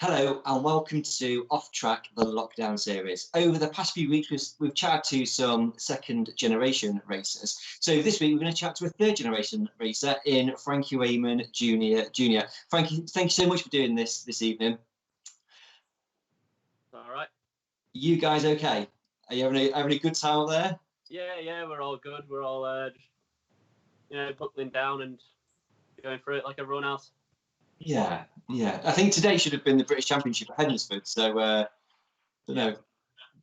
Hello and welcome to Off Track, the lockdown series. Over the past few weeks, we've chatted to some second generation racers. So this week, we're going to chat to a third generation racer in Frankie Wainman Jnr Jnr. Frankie, thank you so much for doing this evening. All right. You guys okay? Are you having a good time out there? Yeah, we're all good. We're all just, buckling down and going through it like everyone else. Yeah. I think today should have been the British Championship at Hednesford, so don't know.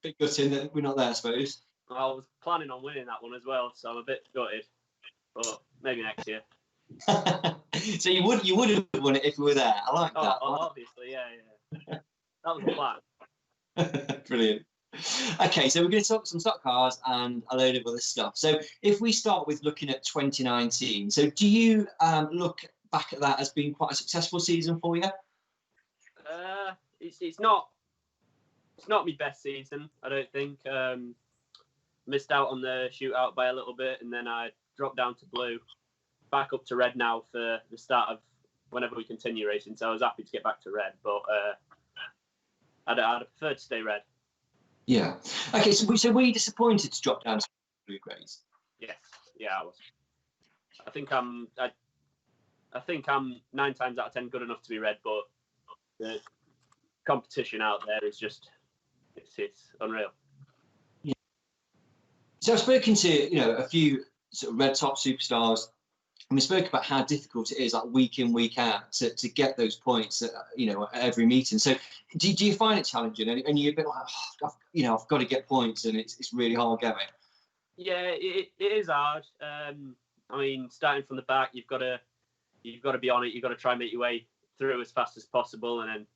Bit gutting that we're not there, I suppose. I was planning on winning that one as well, so I'm a bit gutted. But maybe next year. So you would have won it if we were there. I like that. Obviously, yeah. That was the plan. Brilliant. Okay, so we're going to talk some stock cars and a load of other stuff. So if we start with looking at 2019, so do you look back at that as being quite a successful season for you? It's not my best season, I don't think. Missed out on the shootout by a little bit, and then I dropped down to blue, back up to red now for the start of whenever we continue racing. So I was happy to get back to red, but I'd prefer to stay red. Yeah. Okay, so were you disappointed to drop down to blue grades? Yes. Yeah, I was. I think I'm 9 times out of 10 good enough to be red, but the competition out there is just it's unreal. Yeah. So I've spoken to a few sort of red top superstars, and we spoke about how difficult it is, like week in week out, to get those points at every meeting. So do you find it challenging, and you're a bit like, I've got to get points, and it's really hard going? Yeah, it is hard. I mean, starting from the back, you've got to be on it. You've got to try and make your way through as fast as possible, and then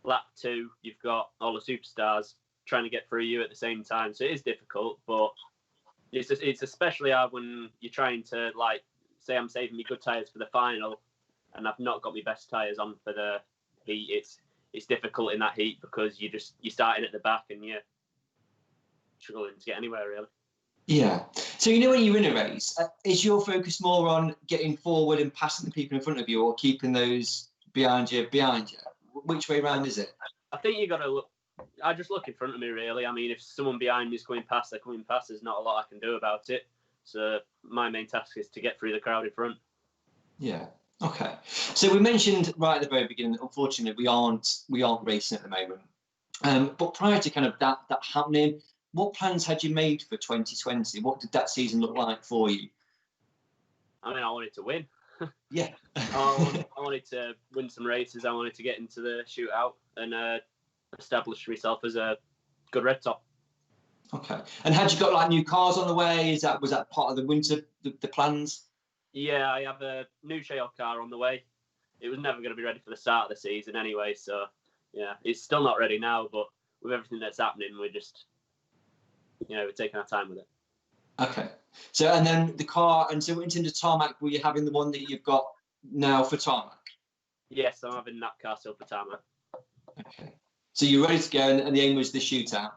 lap 2, you've got all the superstars trying to get through you at the same time. So it is difficult, but it's especially hard when you're trying to, like, say I'm saving me good tyres for the final, and I've not got my best tyres on for the heat. It's difficult in that heat because you're starting at the back and you're struggling to get anywhere really. Yeah. So when you're in a race, is your focus more on getting forward and passing the people in front of you, or keeping those behind you? Which way around is it? I think you got to look. I just look in front of me, really. I mean, if someone behind me is coming past, they're coming past. There's not a lot I can do about it. So my main task is to get through the crowd in front. Yeah. Okay. So we mentioned right at the very beginning that unfortunately we aren't racing at the moment. But prior to kind of that happening, what plans had you made for 2020? What did that season look like for you? I mean, I wanted to win. Yeah. I wanted to win some races. I wanted to get into the shootout and establish myself as a good red top. Okay. And had you got like new cars on the way? Was that part of the winter, the plans? Yeah, I have a new shale car on the way. It was never going to be ready for the start of the season anyway. So yeah, it's still not ready now. But with everything that's happening, we're just we're taking our time with it. Okay. So and then the car, and so in terms of tarmac, were you having the one that you've got now for tarmac? Yes, I'm having that car still for tarmac. Okay. So you're ready to go, and the aim was the shootout?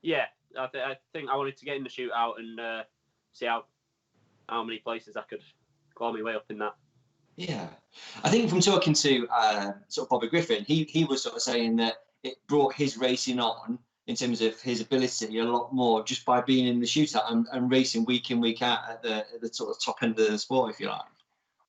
Yeah, I think I wanted to get in the shootout and see how many places I could claw my way up in that. Yeah. I think from talking to sort of Bobby Griffin, he was sort of saying that it brought his racing on in terms of his ability a lot more just by being in the shootout and racing week in, week out at the sort of top end of the sport, if you like.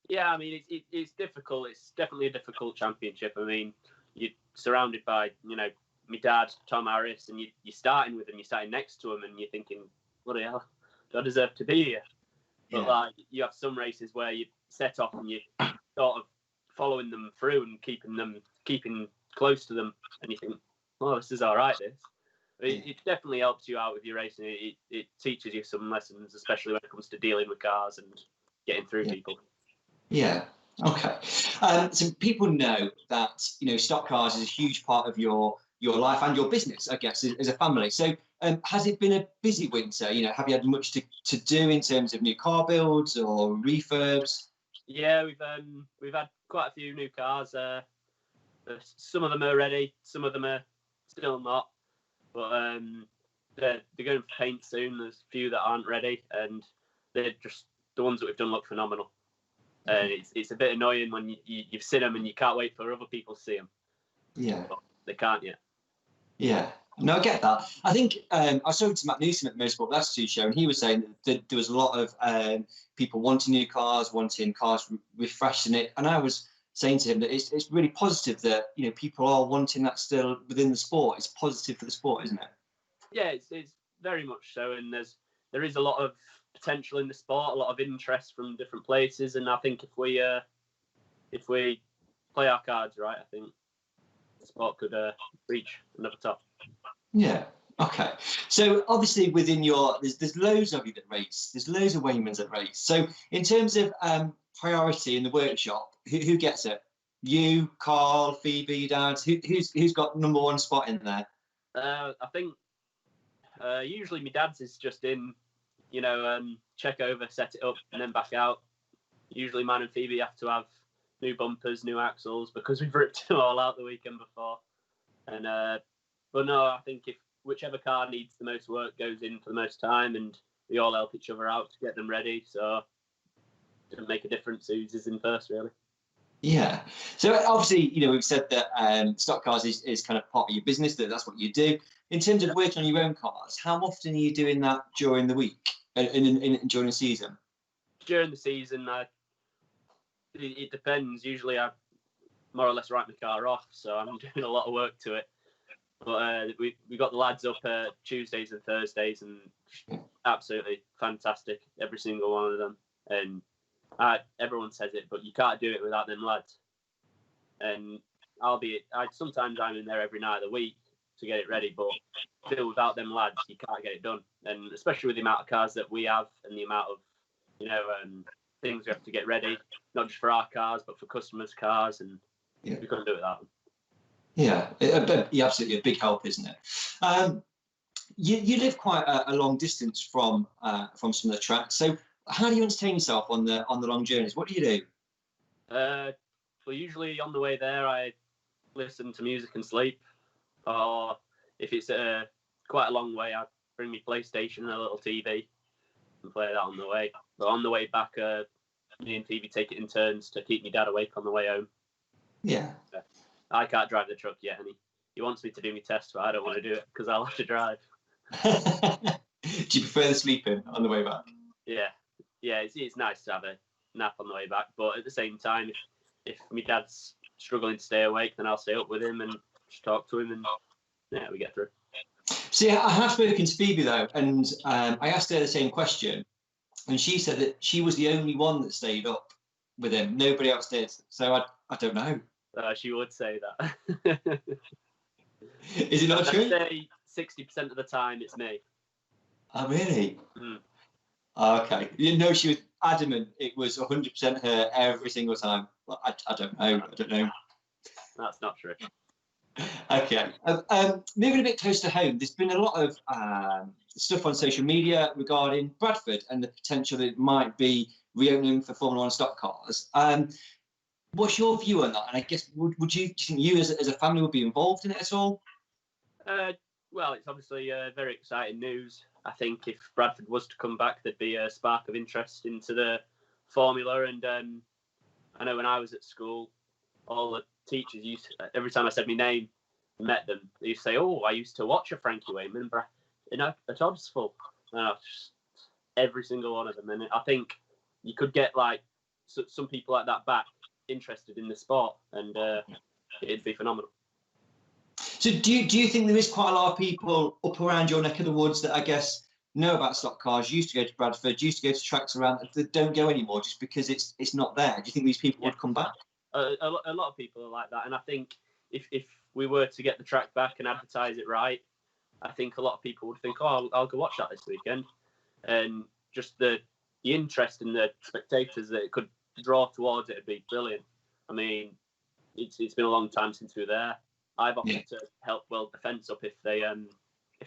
Yeah, I mean, it's difficult. It's definitely a difficult championship. I mean, you're surrounded by, my dad, Tom Harris, and you're starting with him, you're starting next to him, and you're thinking, what the hell, do I deserve to be here? But Yeah. like, you have some races where you set off and you're sort of following them through and keeping close to them, and you think, oh, this is all right, this. It definitely helps you out with your racing. It teaches you some lessons, especially when it comes to dealing with cars and getting through people. Yeah. Okay. So people know that stock cars is a huge part of your life and your business, I guess, as a family. So has it been a busy winter? Have you had much to do in terms of new car builds or refurbs? Yeah, we've had quite a few new cars. Some of them are ready, some of them are still not. But they're going for paint soon. There's a few that aren't ready, and they're just the ones that we've done look phenomenal. And it's a bit annoying when you've seen them and you can't wait for other people to see them. Yeah. But they can't yet. Yeah. No, I get that. I think I was talking to Matt Newsom at the Motorsport Last Two show, and he was saying that there was a lot of people wanting new cars, wanting cars refreshing it, and I was saying to him that it's really positive that people are wanting that still within the sport. It's positive for the sport, isn't it? Yeah, it's very much so, and there is a lot of potential in the sport, a lot of interest from different places, and I think if we play our cards right, I think the sport could reach another top. Yeah. Okay. So obviously within there's loads of you that race. There's loads of Wainmans that race. So in terms of priority in the workshop, who gets it? You, Carl, Phoebe, Dad. Who's got number one spot in there? I think usually my dad's is just in, check over, set it up, and then back out. Usually mine and Phoebe have to have new bumpers, new axles, because we've ripped them all out the weekend before. And but no, I think if whichever car needs the most work goes in for the most time, and we all help each other out to get them ready. So it doesn't make a difference who's in first, really. Yeah. So obviously, we've said that stock cars is kind of part of your business. That's what you do. In terms of working on your own cars, how often are you doing that during the week and during the season? During the season, it depends. Usually, I more or less write my car off, so I'm doing a lot of work to it. But we got the lads up Tuesdays and Thursdays, and absolutely fantastic, every single one of them. And everyone says it, but you can't do it without them lads. And sometimes I'm in there every night of the week to get it ready, but still without them lads, you can't get it done. And especially with the amount of cars that we have and the amount of things we have to get ready, not just for our cars but for customers' cars, and we couldn't do it without them. Yeah, absolutely a big help, isn't it? You live quite a long distance from some of the tracks, so how do you entertain yourself on the long journeys? What do you do? Well, usually on the way there, I listen to music and sleep, or if it's quite a long way, I bring my PlayStation and a little TV and play that on the way. But on the way back, me and Phoebe take it in turns to keep my dad awake on the way home. Yeah. I can't drive the truck yet, and he wants me to do my test, but I don't want to do it because I'll have to drive. Do you prefer the sleeping on the way back? Yeah, it's nice to have a nap on the way back, but at the same time, if my dad's struggling to stay awake, then I'll stay up with him and just talk to him, and we get through. See, I have spoken to Phoebe though, and I asked her the same question, and she said that she was the only one that stayed up with him. Nobody else did. So I don't know. She would say that. Is it not true? I'd say 60% of the time it's me. Oh, really? Mm. Okay. She was adamant it was 100% her every single time. Well, I don't know. That's not true. Okay. Moving a bit close to home, there's been a lot of stuff on social media regarding Bradford and the potential that it might be reopening for Formula One stock cars. What's your view on that? And I guess, do you think you as a family would be involved in it at all? Well, it's obviously very exciting news. I think if Bradford was to come back, there'd be a spark of interest into the formula. And I know when I was at school, all the teachers used to, every time I said my name, met them, they used to say, "Oh, I used to watch a Frankie Wainman, at Oddsful." Just every single one of them. And I think you could get some people like that back interested in the sport, and it'd be phenomenal. So do you think there is quite a lot of people up around your neck of the woods that I guess know about stock cars, used to go to Bradford, used to go to tracks around that don't go anymore just because it's not there? Do you think these people would come back? A lot of people are like that, and I think if we were to get the track back and advertise it right, I think a lot of people would think, "Oh, I'll go watch that this weekend," and just the interest in the spectators that it could draw towards it would be brilliant. I mean, it's been a long time since we were there. I've offered to help weld the fence up if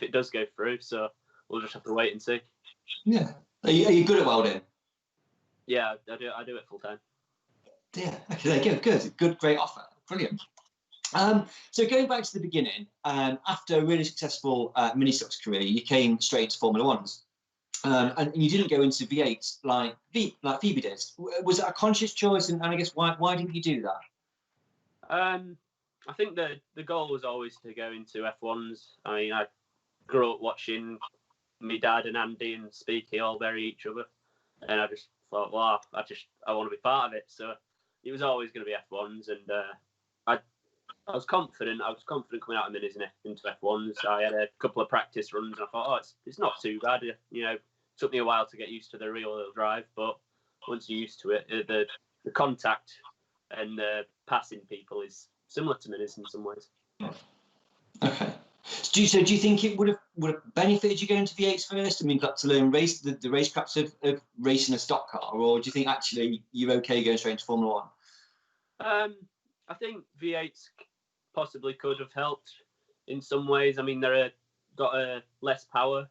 it does go through, so we'll just have to wait and see. Yeah. Are you good at welding? Yeah, I do it full time. Yeah. Okay, there you go. Good, great offer. Brilliant. So going back to the beginning, after a really successful Ministox career, you came straight into Formula Ones. And you didn't go into V8 like Phoebe did. Was it a conscious choice? And I guess why didn't you do that? I think the goal was always to go into F1s. I mean, I grew up watching my dad and Andy and Speaky all bury each other, and I just thought, wow, I want to be part of it. So it was always going to be F1s, and I was confident. I was confident coming out of minis and into F1s. I had a couple of practice runs, and I thought, oh, it's not too bad. You know, it took me a while to get used to the rear-wheel drive, but once you're used to it, the contact and the passing people is similar to minis in some ways. Okay. Do you think it would have benefited you going to V8s first? I mean, got to learn the racecrafts of racing a stock car, or do you think actually you're okay going straight into Formula One? I think V8s possibly could have helped in some ways. I mean, they're got less power,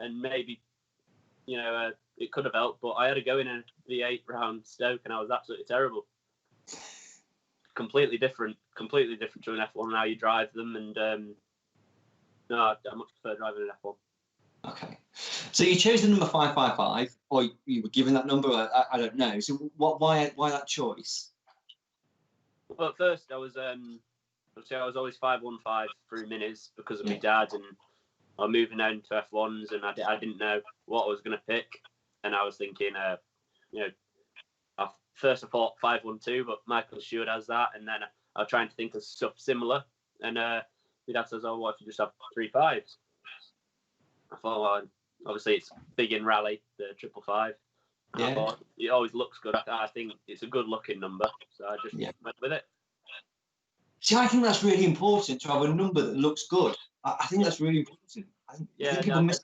and maybe it could have helped. But I had to go in a V8 round Stoke, and I was absolutely terrible. Completely different to an F1 and how you drive them, and no, I much prefer driving an F1. Okay, so you chose the number 555, or you were given that number. I don't know. So why that choice? Well, at first I was always 515 through minis because of my dad, and I'm moving on to F1s, and I didn't know what I was going to pick, and I was thinking, first I thought 512, but Michael Stewart has that, and then I was trying to think of stuff similar, and my dad says, "Oh, what if you just have 3 5s?" I thought, well, obviously it's big in rally, the 555. I thought it always looks good. I think it's a good looking number, so I just went with it. See, I think that's really important to have a number that looks good. I think that's really important. I think people miss.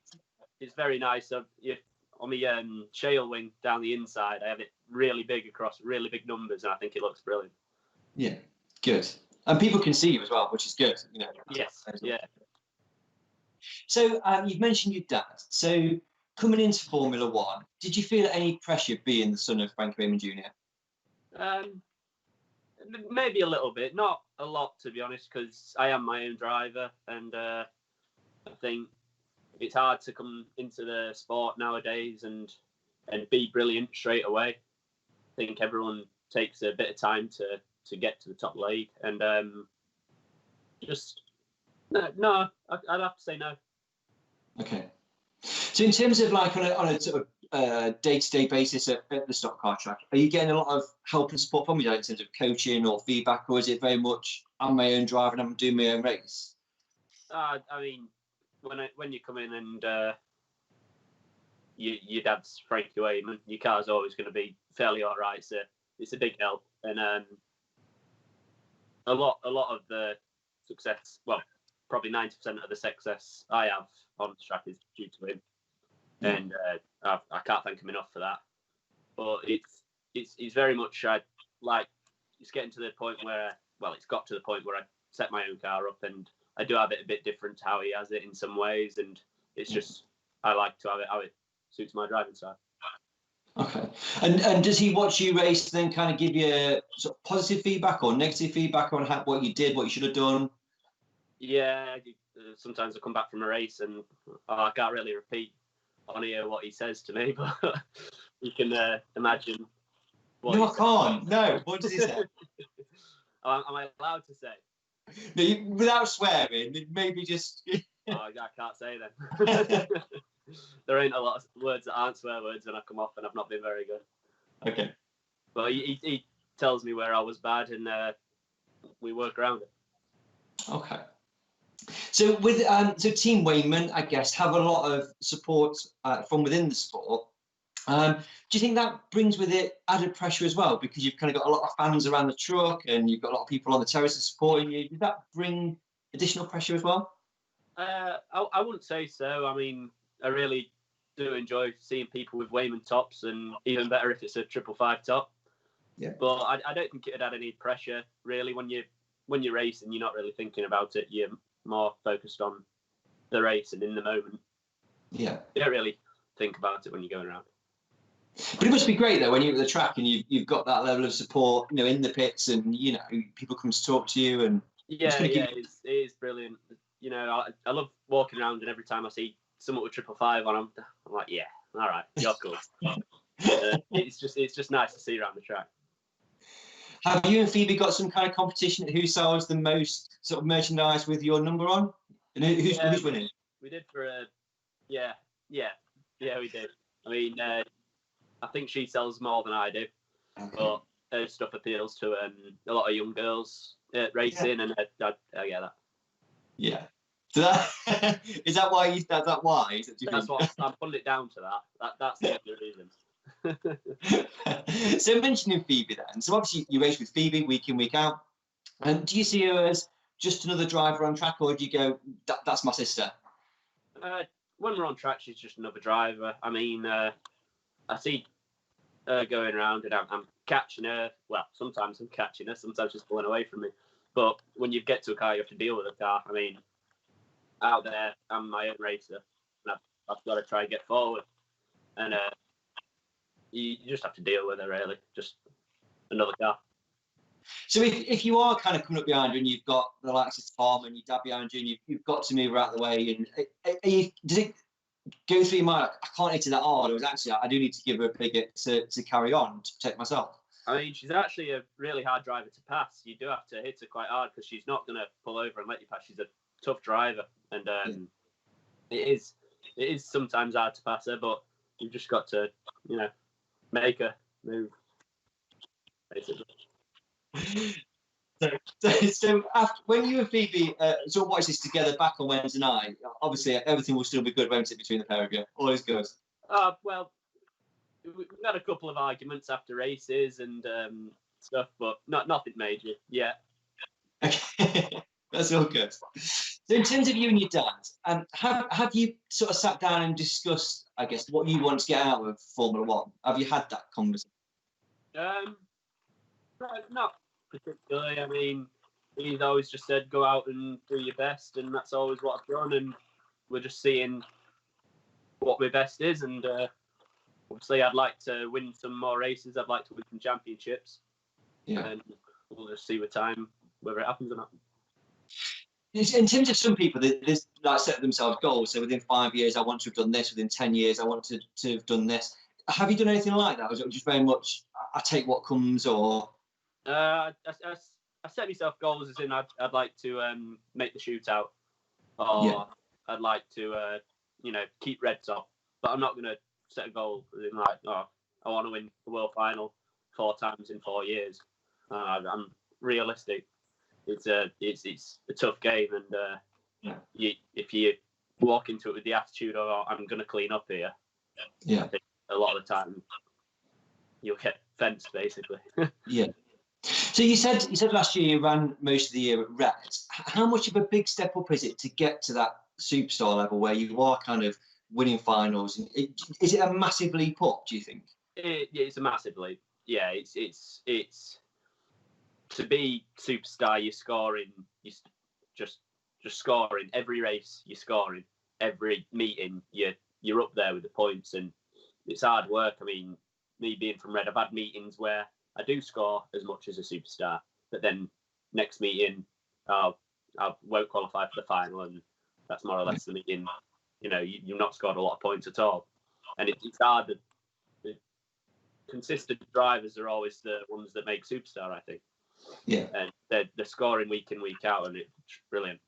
It's very nice. On my shale wing down the inside, I have it really big across really big numbers, and I think it looks brilliant. Yeah, good. And people can see you as well, which is good. Yes. Yeah. So you've mentioned your dad. So coming into Formula One, did you feel any pressure being the son of Frankie Wainman Jr.? Maybe a little bit, not a lot to be honest, because I am my own driver, and I think it's hard to come into the sport nowadays and be brilliant straight away. I think everyone takes a bit of time to get to the top league, and no, I'd have to say no. Okay. So in terms of like on a sort of day-to-day basis at the stock car track, are you getting a lot of help and support from your dad in terms of coaching or feedback, or is it very much I'm my own driver and I'm doing my own race? I mean, when you come in and your dad's Frankie Wainman, your car's always going to be fairly all right. So it's a big help, and a lot of the success, well, probably 90% of the success I have on the track is due to him, and I can't thank him enough for that. But it's very much it's getting to the point where it's got to the point where I set my own car up, and I do have it a bit different to how he has it in some ways, and it's just I like to have it how it suits my driving style. Okay. And does he watch you race then kind of give you sort of positive feedback or negative feedback on what you did, what you should have done? Yeah, sometimes I come back from a race and I can't really repeat on here what he says to me, but you can imagine. No, I can't. No, what does he say? Am I allowed to say? No, without swearing, maybe just. I can't say then. There ain't a lot of words that aren't swear words when I come off, and I've not been very good. Okay. But he tells me where I was bad, and we work around it. Okay. So with Team Wainman, I guess, have a lot of support from within the sport. Do you think that brings with it added pressure as well, because you've kind of got a lot of fans around the truck and you've got a lot of people on the terraces supporting you? Did that bring additional pressure as well? I wouldn't say so. I mean, I really do enjoy seeing people with Wainman tops, and even better if it's a 555 top. Yeah. But I don't think it'd add any pressure really when you're racing. You're not really thinking about it. You're more focused on the race and in the moment. Yeah. You don't really think about it when you're going around. But it must be great though when you're at the track and you've got that level of support, in the pits, and people come to talk to you, and it is brilliant. I love walking around, and every time I see someone with 555 on, I'm like, yeah, all right, you're cool. It's just nice to see around the track. Have you and Phoebe got some kind of competition at who sells the most sort of merchandise with your number on? And who's winning? We did for a, yeah, we did. I mean, I think she sells more than I do, but her stuff appeals to a lot of young girls at racing, and I get that. Yeah. So that, is that why you? That's that why? Is that, that's what I'm putting it down to. That's the only reason. So mentioning Phoebe then. So obviously you race with Phoebe week in, week out. And do you see her as just another driver on track, or do you go, that's my sister? When we're on track, she's just another driver. I mean, I see her going around, and I'm catching her. Well, sometimes I'm catching her. Sometimes she's pulling away from me. But when you get to a car, you have to deal with a car. I mean, out there, I'm my own racer, and I've got to try and get forward. And you just have to deal with it, really. Just another car. So if you are kind of coming up behind her and you've got the likes of Tom and your dad behind you, and you've got to move her out of the way, and does it go through your mind, I can't hit her that hard, or is actually I do need to give her a bigot to carry on to protect myself? I mean, she's actually a really hard driver to pass. You do have to hit her quite hard because she's not going to pull over and let you pass. She's a tough driver, and it is sometimes hard to pass her, but you've just got to, make her move, basically. So after, when you and Phoebe sort of watch this together back on Wednesday night, obviously everything will still be good, won't it, between the pair of you? All is good. Well, we had a couple of arguments after races and stuff, but nothing major yet. Okay, that's all good. So in terms of you and your dad, have you sort of sat down and discussed, I guess, what you want to get out of Formula One? Have you had that conversation? Not particularly. I mean, he's always just said go out and do your best, and that's always what I've done. And we're just seeing what my best is. And obviously, I'd like to win some more races. I'd like to win some championships. Yeah. And we'll just see with time whether it happens or not. In terms of some people, they like set themselves goals. So within 5 years, I want to have done this. Within 10 years, I want to have done this. Have you done anything like that? Or is it just very much I take what comes, or? I set myself goals as in I'd like to make the shootout, or I'd like to keep red top. But I'm not going to set a goal as in like, I want to win the world final 4 times in 4 years. I'm realistic. It's a tough game, and if you walk into it with the attitude of I'm going to clean up here, I think a lot of the time you'll get fenced, basically. Yeah. So you said last year you ran most of the year at Red. How much of a big step up is it to get to that superstar level where you are kind of winning finals? Is it a massive leap up, do you think? It's a massive leap. Yeah, it's to be superstar. You're scoring. You just scoring every race. You're scoring every meeting. You're up there with the points, and it's hard work. I mean, me being from Red, I've had meetings where I do score as much as a superstar, but then next meeting, I won't qualify for the final, and that's more or less the meeting. You've not scored a lot of points at all, and it's hard. The consistent drivers are always the ones that make superstar, I think. Yeah. And they're scoring week in, week out, and it's brilliant.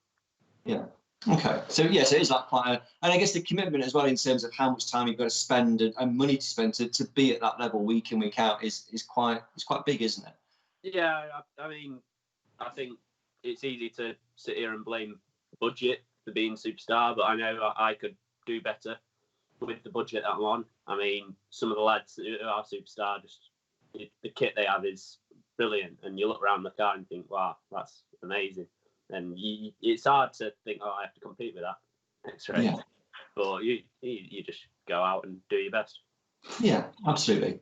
Yeah. Okay. So so it's like quite and I guess the commitment as well in terms of how much time you've got to spend and money to spend to be at that level week in, week out is quite big, isn't it? Yeah. I mean, I think it's easy to sit here and blame budget for being superstar, but I know I could do better with the budget that I'm on. I mean, some of the lads who are superstar, just the kit they have is brilliant, and you look around the car and think, wow, that's amazing. And it's hard to think, I have to compete with that next race. Yeah. But you just go out and do your best. Yeah, absolutely.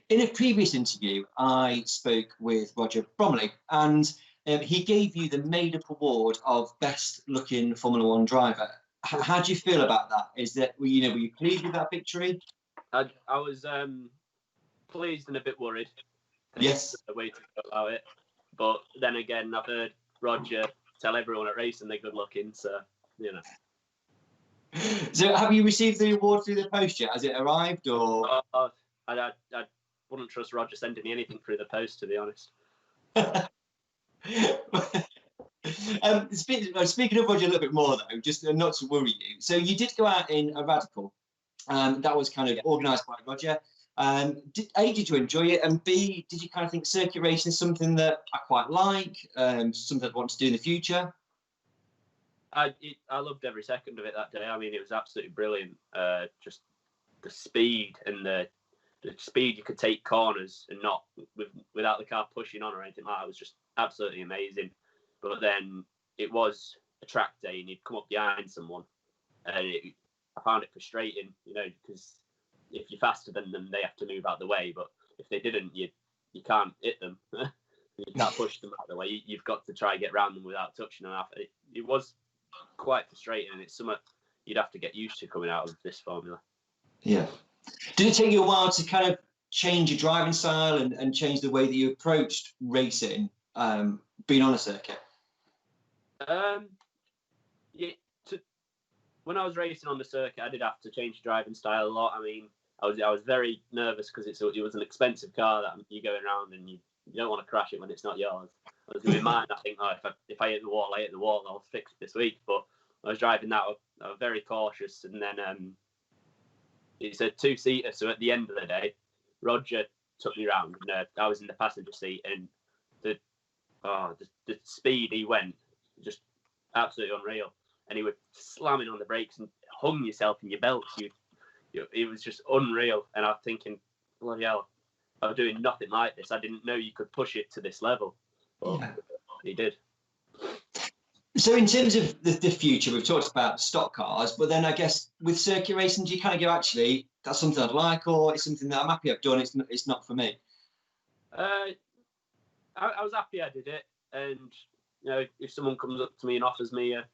In a previous interview, I spoke with Roger Bromley, and he gave you the made-up award of best looking Formula One driver. How do you feel about that? Were you pleased with that victory? I was pleased and a bit worried. Yes. The way to go about it. But then again, I've heard Roger tell everyone at racing they're good looking, so So have you received the award through the post yet? Has it arrived, or? I wouldn't trust Roger sending me anything through the post, to be honest. Speaking of Roger a little bit more, though, just not to worry you. So you did go out in a radical. That was kind of organised by Roger. A, did you enjoy it? And B, did you kind of think circuit racing is something that I quite like, something I want to do in the future? I loved every second of it that day. I mean, it was absolutely brilliant. Just the speed and the speed you could take corners and not without the car pushing on or anything like that was just absolutely amazing. But then it was a track day and you'd come up behind someone, and I found it frustrating, you know, because if you're faster than them, they have to move out of the way. But if they didn't, you can't hit them. You can't push them out of the way. You've got to try and get around them without touching them. It was quite frustrating, and it's something you'd have to get used to coming out of this formula. Yeah. Did it take you a while to kind of change your driving style and change the way that you approached racing, being on a circuit? When I was racing on the circuit, I did have to change driving style a lot. I mean, I was very nervous because it was an expensive car that you're going around, and you don't want to crash it when it's not yours. I was doing mine. I think, if I hit the wall, I hit the wall. I'll fix it this week. But I was driving that. I was very cautious, and then it's a two-seater. So at the end of the day, Roger took me round, and I was in the passenger seat, and the speed he went, just absolutely unreal. And he was slamming on the brakes and hung yourself in your belts. It was just unreal. And I'm thinking, bloody hell, I'm doing nothing like this. I didn't know you could push it to this level. But he did. So in terms of the future, we've talked about stock cars, but then I guess with circuit racing, do you kind of go, actually, that's something I'd like, or it's something that I'm happy I've done, it's not for me? I was happy I did it. And, you know, if someone comes up to me and offers me a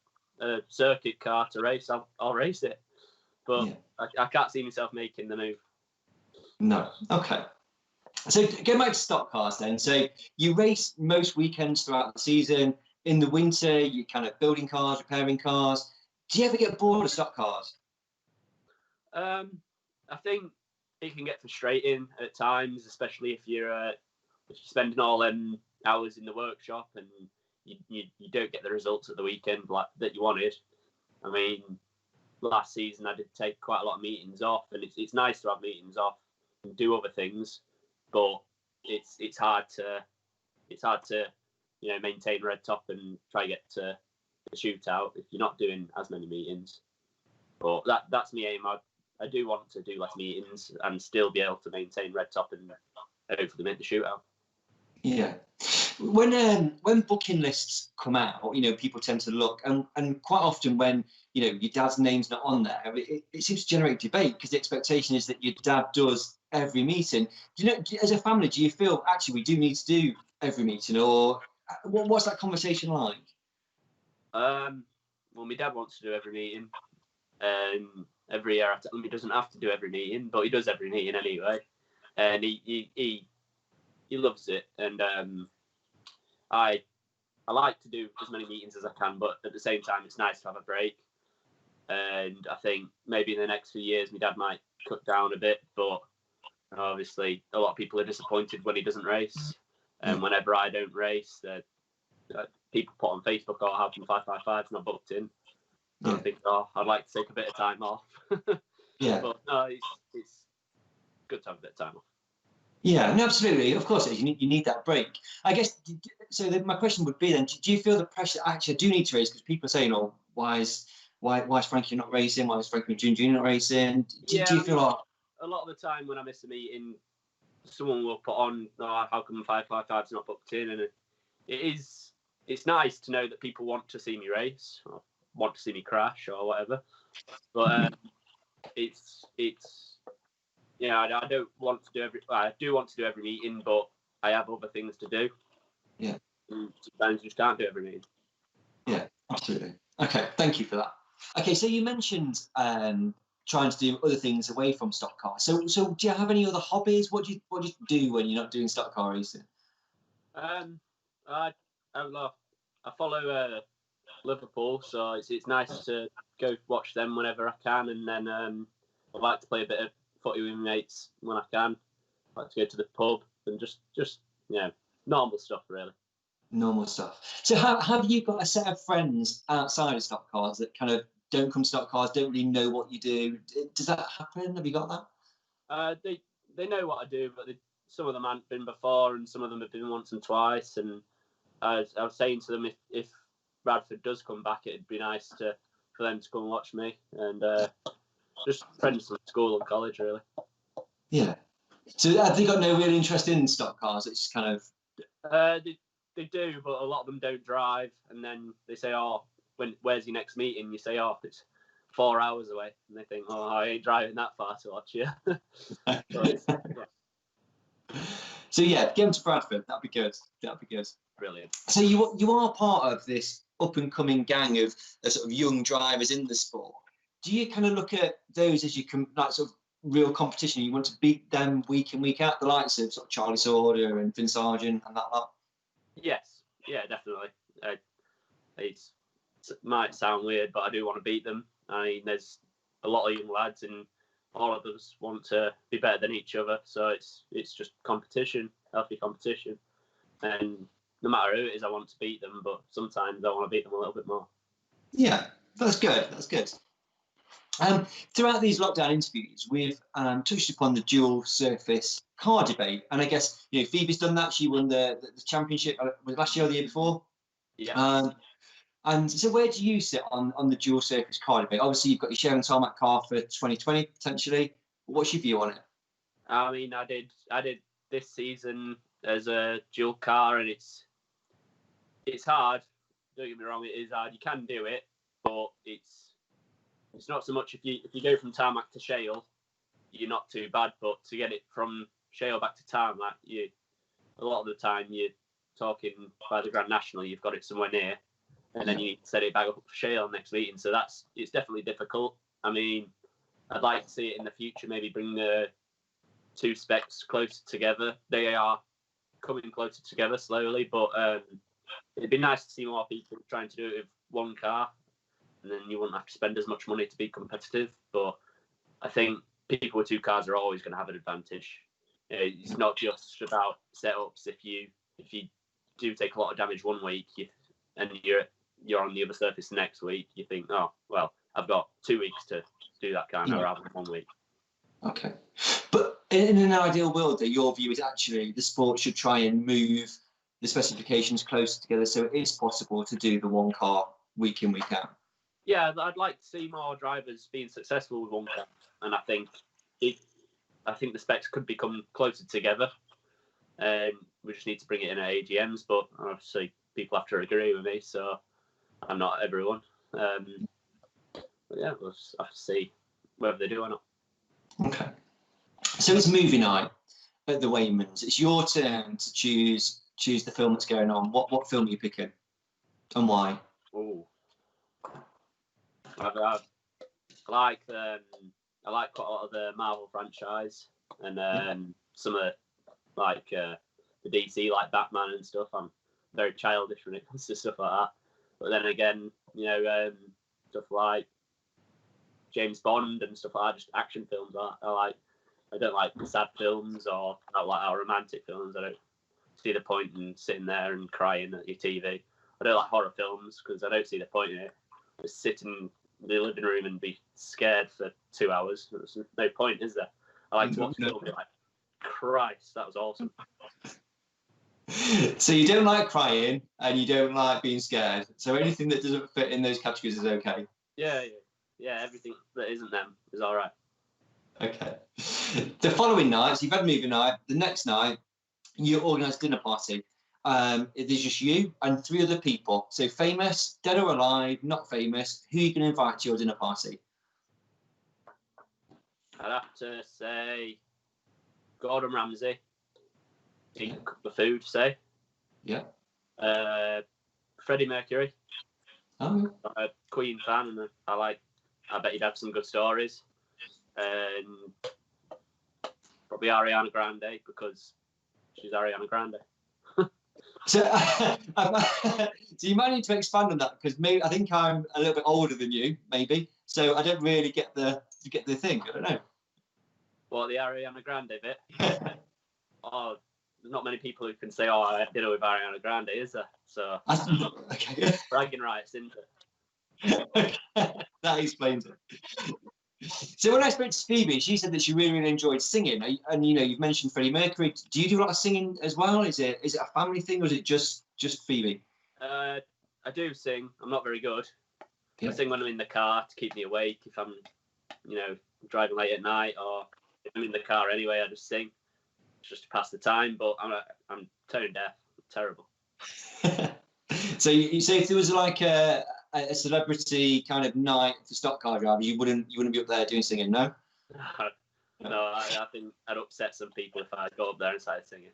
circuit car to race, I'll race it. But I can't see myself making the move. No. Okay. So going back to stock cars then. So you race most weekends throughout the season. In the winter, you're kind of building cars, repairing cars. Do you ever get bored of stock cars? I think it can get frustrating at times, especially if you're spending all them hours in the workshop and you don't get the results at the weekend that you wanted. I mean, last season I did take quite a lot of meetings off, and it's nice to have meetings off and do other things, but it's hard to maintain red top and try to get to the shootout if you're not doing as many meetings. But that's my aim. I do want to do less meetings and still be able to maintain red top and hopefully make the shootout. Yeah. When booking lists come out, people tend to look, and quite often when your dad's name's not on there, it seems to generate debate because the expectation is that your dad does every meeting. As a family, do you feel actually we do need to do every meeting, or what's that conversation like? Well, my dad wants to do every meeting, and every year I tell him he doesn't have to do every meeting, but he does every meeting anyway, and he loves it, and I like to do as many meetings as I can, but at the same time, it's nice to have a break. And I think maybe in the next few years, my dad might cut down a bit, but obviously a lot of people are disappointed when he doesn't race. And whenever I don't race, people put on Facebook, "Oh, how come 555's not booked in?" And I think, I'd like to take a bit of time off. Yeah. But no, it's good to have a bit of time off. Yeah, no, absolutely. Of course, you need that break. I guess. So my question would be then: do you feel the pressure? Actually, I do need to race because people are saying, "Oh, why is Frankie not racing? Why is Frankie Wainman Jnr Jnr not racing?" Do you feel like a lot of the time when I miss a meeting, someone will put on, "Oh, how come 555's not booked in?" And it's nice to know that people want to see me race or want to see me crash or whatever. But I don't want to do I do want to do every meeting, but I have other things to do. Yeah. And sometimes you just can't do every meeting. Yeah, absolutely. Okay, thank you for that. Okay, so you mentioned trying to do other things away from stock cars. So do you have any other hobbies? What do you do when you're not doing stock car racing? I follow Liverpool, so it's nice to go watch them whenever I can, and then I like to play a bit of footy with my mates when I can. like to go to the pub and just normal stuff really. Normal stuff. So have you got a set of friends outside of stock cars that kind of don't come to stock cars, don't really know what you do? Does that happen? Have you got that? They know what I do, but some of them haven't been before, and some of them have been once and twice. And I was saying to them, if Bradford does come back, it'd be nice for them to come and watch me, and just friends from school and college, really. Yeah. So have they got no real interest in stock cars? It's kind of they do, but a lot of them don't drive, and then they say, "Oh, where's your next meeting?" You say, "Oh, it's 4 hours away," and they think, "Oh, I ain't driving that far to watch you." So yeah, get them to Bradford. That'd be good. That'd be good. Brilliant. So you are part of this up and coming gang of sort of young drivers in the sport. Do you kind of look at those as like sort of real competition? You want to beat them week in, week out, the likes of sort of Charlie Sorder and Finn Sargent and that lot? Yes, yeah, definitely. It might sound weird, but I do want to beat them. I mean, there's a lot of young lads, and all of us want to be better than each other. So it's just competition, healthy competition. And no matter who it is, I want to beat them, but sometimes I want to beat them a little bit more. Yeah, that's good. That's good. Throughout these lockdown interviews, we've touched upon the dual surface car debate, and I guess Phoebe's done that. She won the championship was last year or the year before. Yeah. And so, where do you sit on the dual surface car debate? Obviously, you've got your sharing tarmac car for 2020 potentially. What's your view on it? I mean, I did this season as a dual car, and it's hard. Don't get me wrong, it is hard. You can do it, but it's not so much if you go from tarmac to shale, you're not too bad. But to get it from shale back to tarmac, a lot of the time you're talking by the Grand National, you've got it somewhere near, and then you need to set it back up for shale next meeting. So it's definitely difficult. I mean, I'd like to see it in the future, maybe bring the two specs closer together. They are coming closer together slowly, but it'd be nice to see more people trying to do it with one car, and then you wouldn't have to spend as much money to be competitive. But I think people with two cars are always going to have an advantage. It's not just about setups. If you do take a lot of damage one week, and you're on the other surface the next week, you think, oh well, I've got 2 weeks to do that car now rather than 1 week. Okay, but in an ideal world, your view is actually the sport should try and move the specifications closer together, so it is possible to do the one car week in, week out. Yeah, I'd like to see more drivers being successful with one car, and I think the specs could become closer together. We just need to bring it in at AGMs, but obviously people have to agree with me, so I'm not everyone. But yeah, we'll have to see whether they do or not. Okay. So it's movie night at the Wainmans. It's your turn to choose the film that's going on. What film are you picking, and why? Oh, I like quite a lot of the Marvel franchise, and some of the DC, like Batman and stuff. I'm very childish when it comes to stuff like that. But then again, stuff like James Bond and stuff like that, just action films. I don't like sad films or our romantic films. I don't see the point in sitting there and crying at your TV. I don't like horror films because I don't see the point in it. Just sit in the living room and be scared for 2 hours. There's no point, is there? I like to watch film and be like, Christ, that was awesome. So you don't like crying and you don't like being scared. So anything that doesn't fit in those categories is okay. Yeah. Everything that isn't them is all right. Okay. The following nights, you've had movie night. The next night, you organise dinner party. There's just you and 3 other people. So famous, dead or alive, not famous. Who are you going to invite to your dinner party? I'd have to say Gordon Ramsay. He can cook the food, say. Yeah. Freddie Mercury. Oh. I'm a Queen fan, and I bet he'd have some good stories. And probably Ariana Grande, because she's Ariana Grande. So you might need to expand on that, because maybe I think I'm a little bit older than you, maybe. So I don't really get the thing. I don't know. What, the Ariana Grande bit? oh, there's not many people who can say, oh, I did it with Ariana Grande, is there? So okay. bragging rights, isn't it? That explains it. So when I spoke to Phoebe, she said that she really, really enjoyed singing. And you know, you've mentioned Freddie Mercury. Do you do a lot of singing as well? Is it a family thing, or is it just Phoebe? I do sing. I'm not very good. Yeah. I sing when I'm in the car to keep me awake. If I'm, you know, driving late at night, or if I'm in the car anyway, I just sing, just to pass the time. But I'm tone deaf. I'm terrible. So you say if there was like a celebrity kind of night for stock car drivers, you wouldn't be up there doing singing, no? No, I think I'd upset some people if I go up there and started singing.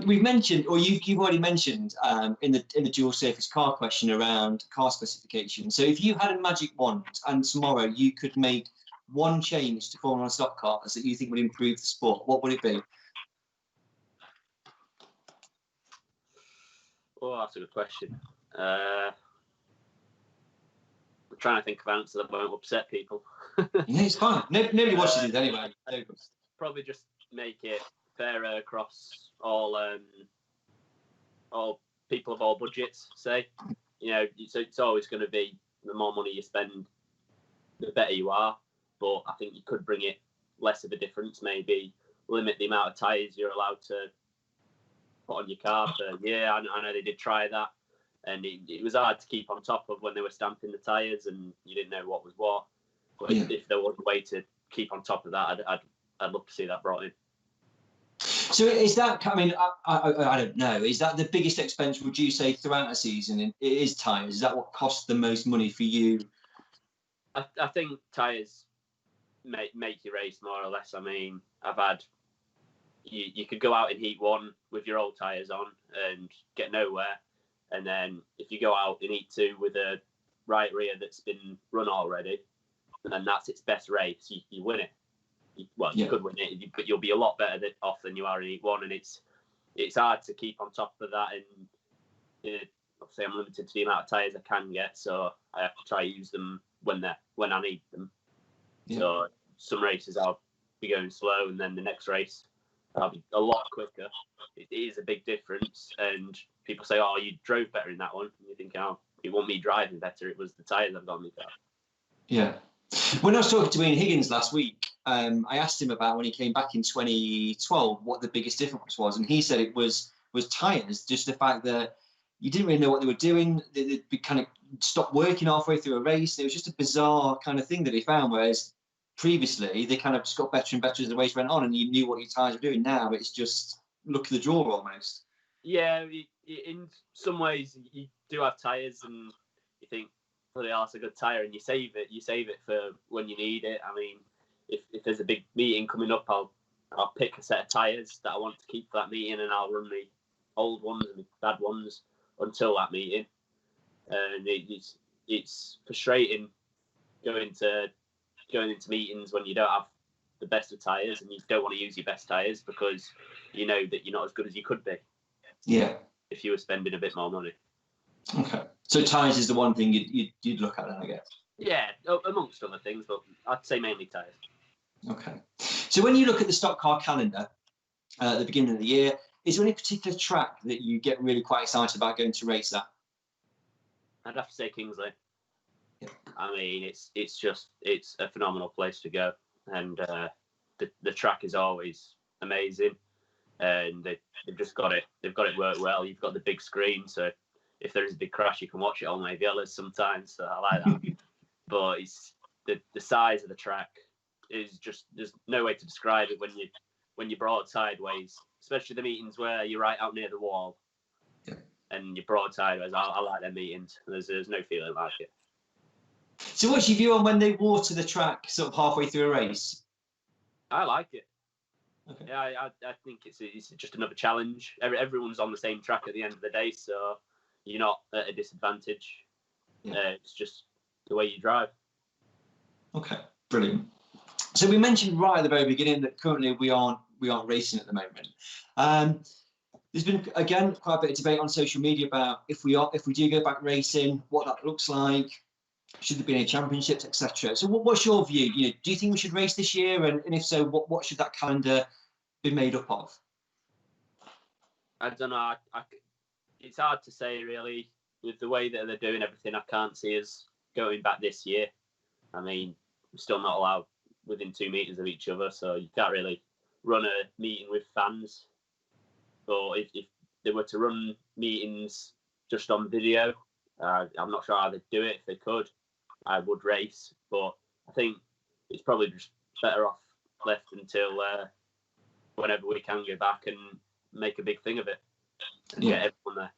We've mentioned, or you've already mentioned in the dual surface car question around car specification. So if you had a magic wand and tomorrow you could make one change to Formula One stock cars that you think would improve the sport, what would it be? Oh, that's a good question. I'm trying to think of answers that won't upset people. Yeah, it's fine. Nobody watches it anyway. Probably just make it fairer across all people of all budgets. Say, you know, so it's always going to be the more money you spend, the better you are. But I think you could bring it less of a difference. Maybe limit the amount of tyres you're allowed to put on your car per year. I know they did try that, and it was hard to keep on top of when they were stamping the tyres, and you didn't know what was what. But if there was a way to keep on top of that, I'd love to see that brought in. So is that, I mean, I don't know, is that the biggest expense, would you say, throughout a season? It is tyres. Is that what costs the most money for you? I think tyres make you race more or less. I mean, I've had, you could go out in heat one with your old tyres on and get nowhere. And then if you go out in heat two with a right rear that's been run already, and that's its best race, you win it. You could win it, but you'll be a lot better off than you are in heat one. And it's hard to keep on top of that. And obviously, I'm limited to the amount of tyres I can get, so I have to try to use them when I need them. Yeah. So some races I'll be going slow, and then the next race I'll be a lot quicker. It is a big difference, and people say, "Oh, you drove better in that one." And you think, "Oh, it wasn't me driving better; it was the tyres I've got on my car." Yeah. When I was talking to Ian Higgins last week, I asked him about when he came back in 2012 what the biggest difference was, and he said it was tyres. Just the fact that you didn't really know what they were doing. They'd kind of stopped working halfway through a race. It was just a bizarre kind of thing that he found. Whereas previously they kind of just got better and better as the race went on, and you knew what your tyres were doing. Now it's just luck of the draw almost. Yeah, in some ways you do have tyres, and you think, "Bloody hell, that's a good tyre," and you save it for when you need it. I mean, if there's a big meeting coming up, I'll pick a set of tyres that I want to keep for that meeting, and I'll run the old ones and the bad ones until that meeting. And it's frustrating going into meetings when you don't have the best of tyres and you don't want to use your best tyres because you know that you're not as good as you could be. Yeah. If you were spending a bit more money. Okay. So tyres is the one thing you'd look at then, I guess. Yeah, amongst other things, but I'd say mainly tyres. Okay. So when you look at the stock car calendar at the beginning of the year, is there any particular track that you get really quite excited about going to race at? I'd have to say Kingsley. Yeah. I mean, it's a phenomenal place to go, and the track is always amazing, and they've just got it. They've got it worked well. You've got the big screen, so if there is a big crash, you can watch it on my villas sometimes. So I like that. But it's the size of the track is just, there's no way to describe it when you're broad sideways, especially the meetings where you're right out near the wall. Yeah. And you're broad sideways. I like them meetings. There's no feeling like it. So what's your view on when they water the track sort of halfway through a race? I like it. Okay. Yeah, I think it's just another challenge. Everyone's on the same track at the end of the day, so you're not at a disadvantage. Yeah. It's just the way you drive. Okay, brilliant. So we mentioned right at the very beginning that currently we aren't racing at the moment. There's been, again, quite a bit of debate on social media about if we do go back racing, what that looks like, should there be any championships, etc. So what's your view? Do you think we should race this year? And if so, what should that calendar been made up of? I don't know. It's hard to say, really. With the way that they're doing everything, I can't see us going back this year. I mean, we're still not allowed within 2 meters of each other, so you can't really run a meeting with fans. But if they were to run meetings just on video, I'm not sure how they'd do it. If they could, I would race. But I think it's probably just better off left until whenever we can go back and make a big thing of it and get everyone there.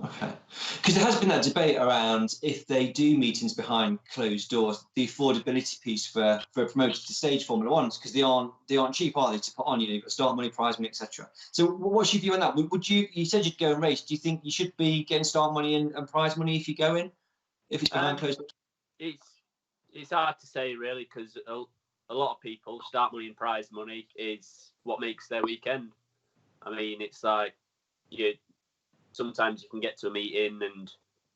Okay. Because there has been that debate around if they do meetings behind closed doors, the affordability piece for promoters to stage Formula Ones, because they aren't cheap, are they, to put on? You know, you've got start money, prize money, etc. So what's your view on that? Would you said you'd go and race. Do you think you should be getting start money and prize money if you go in, if it's behind closed doors? It's hard to say, really, because a lot of people, start money and prize money is what makes their weekend. I mean, it's like sometimes you can get to a meeting and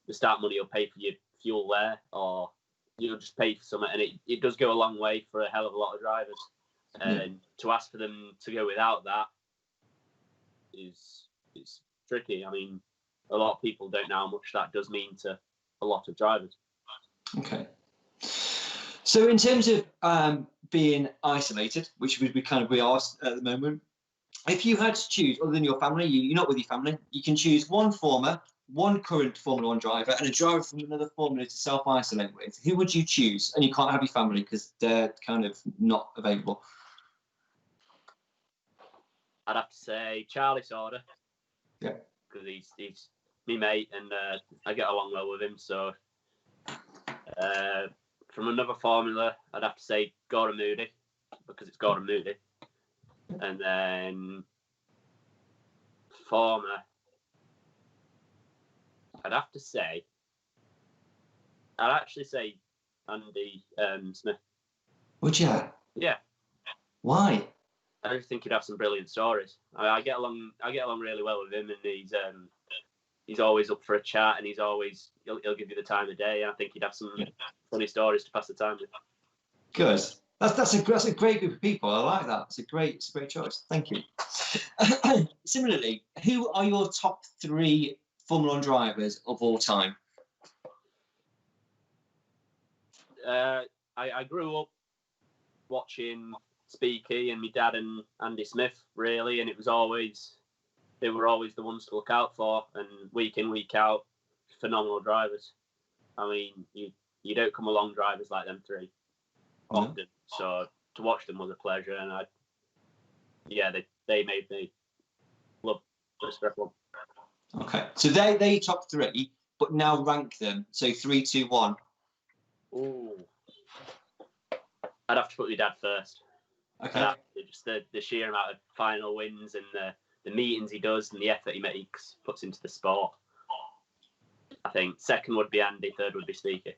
the start money will pay for your fuel there, or you'll just pay for something, and it does go a long way for a hell of a lot of drivers. And to ask for them to go without that it's tricky. I mean, a lot of people don't know how much that does mean to a lot of drivers. Okay. So in terms of being isolated, which we are at the moment, if you had to choose, other than your family, you're not with your family, you can choose one former, one current Formula One driver, and a driver from another Formula to self-isolate with. Who would you choose? And you can't have your family because they're kind of not available. I'd have to say Charlie Sauter. Yeah. Because he's my mate, and I get along well with him. So from another Formula, I'd have to say Gordon Moody, because it's Gordon Moody. And then former, I'd actually say Andy Smith. Would you? Yeah. Why? I just think he'd have some brilliant stories. I get along really well with him, and he's always up for a chat, and he'll give you the time of day. I think he'd have some funny stories to pass the time with. Good. That's a great group of people. I like that. It's a great choice. Thank you. Similarly, who are your top 3 Formula One drivers of all time? I grew up watching Speaky and my dad and Andy Smith, really, and they were always the ones to look out for, and week in, week out, phenomenal drivers. I mean, you don't come along drivers like them 3 often. So to watch them was a pleasure, and they made me love BriSCA F1. Okay, so they top 3, but now rank them. So 3, 2, 1. Ooh, I'd have to put my dad first. Okay. Just the sheer amount of final wins and the meetings he does and the effort he puts into the sport. I think second would be Andy, third would be Speaky.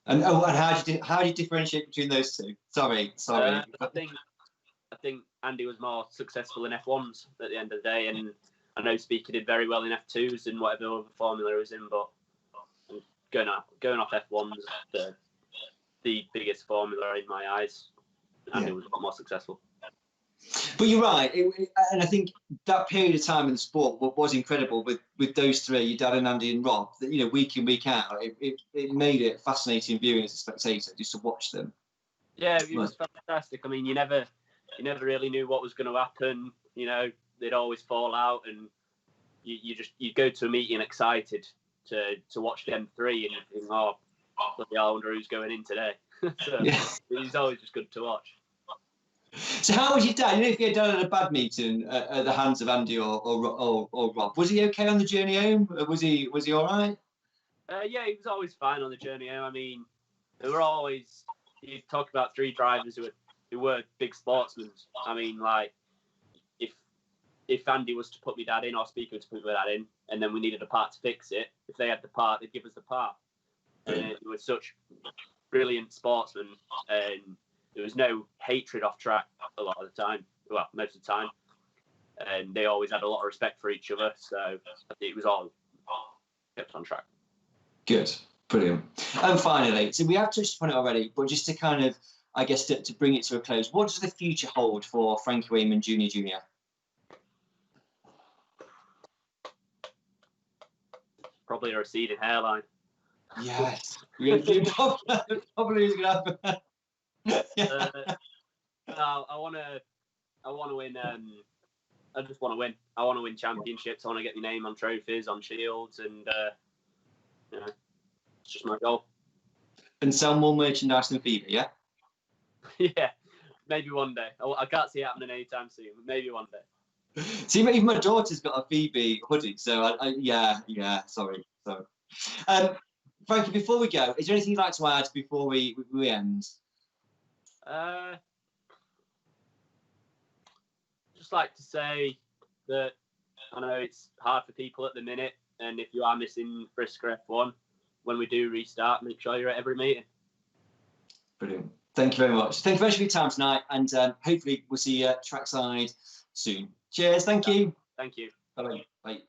And how do you differentiate between those two? Sorry. I think Andy was more successful in F1s at the end of the day, and I know Speaker did very well in F2s and whatever other formula he was in. But going off F1s, the biggest formula in my eyes, Andy was a lot more successful. But you're right, and I think that period of time in the sport was incredible with those 3, your dad and Andy and Rob. That, week in, week out, it made it fascinating viewing as a spectator just to watch them. Yeah, it was fantastic. I mean, you never really knew what was going to happen. They'd always fall out, and you go to a meeting excited to watch them 3, and you think, oh, bloody hell, I wonder who's going in today. So it's always just good to watch. So how was your dad? If you had done at a bad meeting at the hands of Andy or Rob, was he okay on the journey home? Was he all right? Yeah, he was always fine on the journey home. I mean, there were always, you talk about 3 drivers who were big sportsmen. I mean, like if Andy was to put my dad in or Speaker was to put my dad in, and then we needed a part to fix it, if they had the part, they'd give us the part. And they were such brilliant sportsmen, and there was no hatred off track a lot of the time. Well, most of the time. And they always had a lot of respect for each other. So it was all kept on track. Good. Brilliant. And finally, so we have touched upon it already, but just to kind of I guess to bring it to a close, what does the future hold for Frankie Wainman Jnr Jnr? Probably a receding hairline. Yes, probably is going to happen. No, I want to win. I just want to win. I want to win championships. I want to get my name on trophies, on shields, and you know, it's just my goal. And sell more merchandise than Fever, yeah? Yeah, maybe one day. I can't see it happening anytime soon, but maybe one day. See, even my daughter's got a Phoebe hoodie, so yeah, sorry. Frankie, before we go, is there anything you'd like to add before we end? Just like to say that I know it's hard for people at the minute, and if you are missing BriSCA F1, when we do restart, make sure you're at every meeting. Brilliant. Thank you very much. Thank you very much for your time tonight, and hopefully we'll see you trackside soon. Cheers. Thank you. Thank you. Bye. Bye.